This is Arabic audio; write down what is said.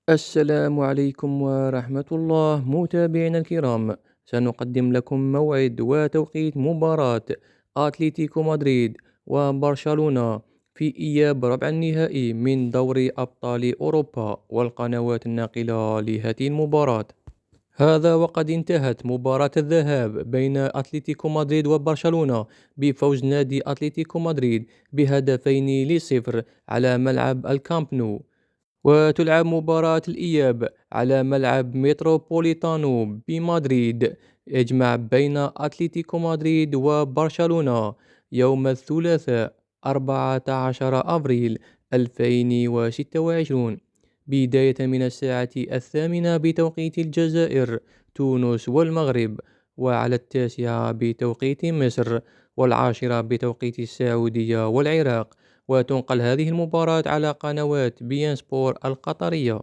السلام عليكم ورحمة الله متابعينا الكرام. سنقدم لكم موعد وتوقيت مباراة أتلتيكو مدريد وبرشلونة في إياب ربع النهائي من دوري أبطال أوروبا والقنوات الناقلة لهذه المباراة. هذا وقد انتهت مباراة الذهاب بين أتلتيكو مدريد وبرشلونة بفوز نادي أتلتيكو مدريد ب2-0 على ملعب الكامب نو. وتلعب مباراة الإياب على ملعب متروبوليتانو بمدريد، يجمع بين أتلتيكو مدريد وبرشلونة يوم الثلاثاء 14 أبريل 2026 بداية من الساعة 8 بتوقيت الجزائر، تونس والمغرب، وعلى 9 بتوقيت مصر، و10 بتوقيت السعودية والعراق. وتنقل هذه المباراة على قنوات بين سبور القطرية.